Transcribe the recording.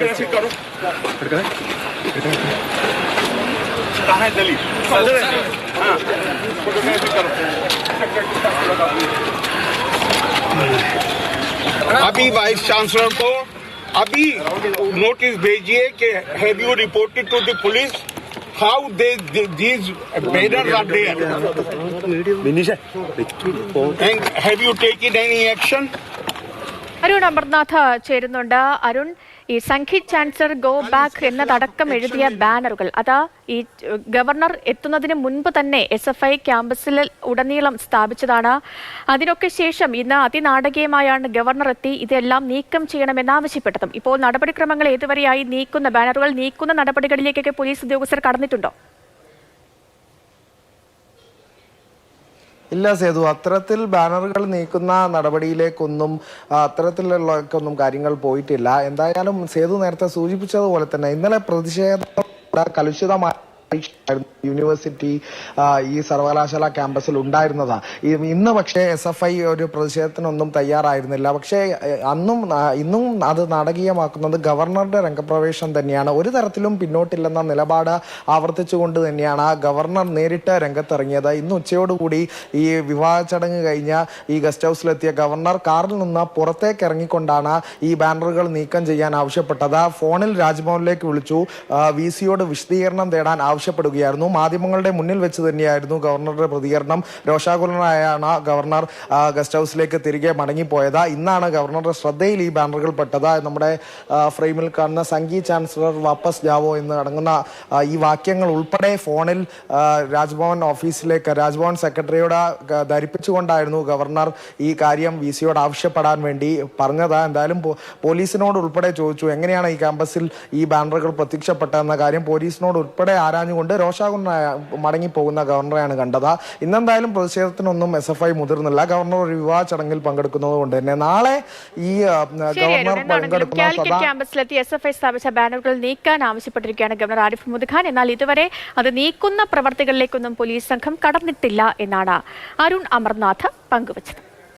अभी vice chancellor को अभी नोटिस भेजिए कि have you reported to the police how these banners are there and have you taken any action? Arun Amarnath ചേരുന്നുണ്ട്. അരുൺ, ഈ സംഘി ചാൻസലർ ഗോ ബാക്ക് എന്നതടക്കം എഴുതിയ ബാനറുകൾ അത് ഈ ഗവർണർ എത്തുന്നതിന് മുൻപ് തന്നെ SFI ക്യാമ്പസിൽ ഉടനീളം സ്ഥാപിച്ചതാണ്. അതിനൊക്കെ ശേഷം ഇന്ന് അതിനാടകീയമായാണ് ഗവർണർ എത്തി ഇതെല്ലാം നീക്കം ചെയ്യണമെന്നാവശ്യപ്പെട്ടതും. ഇപ്പോൾ നടപടിക്രമങ്ങൾ ഏതുവരെയായി? ബാനറുകൾ നീക്കുന്ന നടപടികളിലേക്കൊക്കെ പോലീസ് ഉദ്യോഗസ്ഥർ കടന്നിട്ടുണ്ടോ? ഇല്ല സേതു, അത്തരത്തിൽ ബാനറുകൾ നീക്കുന്ന നടപടിയിലേക്കൊന്നും അത്തരത്തിലുള്ളൊന്നും കാര്യങ്ങൾ പോയിട്ടില്ല. എന്തായാലും സേതു നേരത്തെ സൂചിപ്പിച്ചതുപോലെ തന്നെ ഇന്നലെ പ്രതിഷേധം കലുഷിതമായ യൂണിവേഴ്സിറ്റി ഈ സർവകലാശാല ക്യാമ്പസിൽ ഉണ്ടായിരുന്നതാ. ഇന്ന് പക്ഷേ SFI ഒരു പ്രതിഷേധത്തിനൊന്നും തയ്യാറായിരുന്നില്ല. പക്ഷേ ഇന്നും അത് നാടകീയമാക്കുന്നത് ഗവർണറുടെ രംഗപ്രവേശം തന്നെയാണ്. ഒരു തരത്തിലും പിന്നോട്ടില്ലെന്ന നിലപാട് ആവർത്തിച്ചുകൊണ്ട് തന്നെയാണ് ഗവർണർ നേരിട്ട് രംഗത്തിറങ്ങിയത്. ഇന്ന് ഉച്ചയോടുകൂടി ഈ വിവാഹ ചടങ്ങ് കഴിഞ്ഞ ഈ ഗസ്റ്റ് ഹൗസിലെത്തിയ ഗവർണർ കാറിൽ നിന്ന് പുറത്തേക്ക് ഇറങ്ങിക്കൊണ്ടാണ് ഈ ബാനറുകൾ നീക്കം ചെയ്യാൻ ആവശ്യപ്പെട്ടത്. ഫോണിൽ രാജ്ഭവനിലേക്ക് വിളിച്ചു VCയോട് വിശദീകരണം തേടാൻ ആവശ്യപ്പെടുകയായിരുന്നു. മാധ്യമങ്ങളുടെ മുന്നിൽ വെച്ച് തന്നെയായിരുന്നു ഗവർണറുടെ പ്രതികരണം. രോഷാകുലനായാണ് ഗവർണർ ഗസ്റ്റ് ഹൗസിലേക്ക് തിരികെ മടങ്ങിപ്പോയത്. ഇന്നാണ് ഗവർണറുടെ ശ്രദ്ധയിൽ ഈ ബാനറുകൾ പെട്ടത്. നമ്മുടെ ഫ്രെയിമിൽ കാണുന്ന സംഘി ചാൻസലർ വാപ്പസ് ജാവോ എന്ന് അടങ്ങുന്ന ഈ വാക്യങ്ങൾ ഉൾപ്പെടെ ഫോണിൽ രാജ്ഭവൻ ഓഫീസിലേക്ക് രാജ്ഭവൻ സെക്രട്ടറിയോട് ധരിപ്പിച്ചുകൊണ്ടായിരുന്നു ഗവർണർ ഈ കാര്യം VCയോട് ആവശ്യപ്പെടാൻ വേണ്ടി പറഞ്ഞത്. എന്തായാലും പോലീസിനോട് ഉൾപ്പെടെ ചോദിച്ചു എങ്ങനെയാണ് ഈ ക്യാമ്പസിൽ ഈ ബാനറുകൾ പ്രത്യക്ഷപ്പെട്ടതെന്ന കാര്യം. പോലീസിനോട് ഉൾപ്പെടെ ആരാഞ്ഞുകൊണ്ട് രോഷാകുലനായ മടങ്ങിപ്പോകുന്ന ഗവർണറെയാണ് കണ്ടത്. ഇന്നെന്തായാലും പ്രതിഷേധത്തിനൊന്നും SFI മുതിർന്നില്ല. ഗവർണർ ഒരു വിവാഹ ചടങ്ങിൽ പങ്കെടുക്കുന്നത് കൊണ്ട് തന്നെ നാളെ ഈ ഗവർണർ പങ്കെടുക്കുന്ന ക്യാമ്പസിലെത്തി SFI സ്ഥാപിച്ച ബാനറുകൾ നീക്കാൻ ആവശ്യപ്പെട്ടിരിക്കുകയാണ് ഗവർണർ ആരിഫ് മുഹമ്മദ് ഖാൻ. എന്നാൽ ഇതുവരെ അത് നീക്കുന്ന പ്രവർത്തികളിലേക്കൊന്നും പോലീസ് സംഘം കടന്നിട്ടില്ല എന്നാണ് അരുൺ അമർനാഥ് പങ്കുവച്ചത്.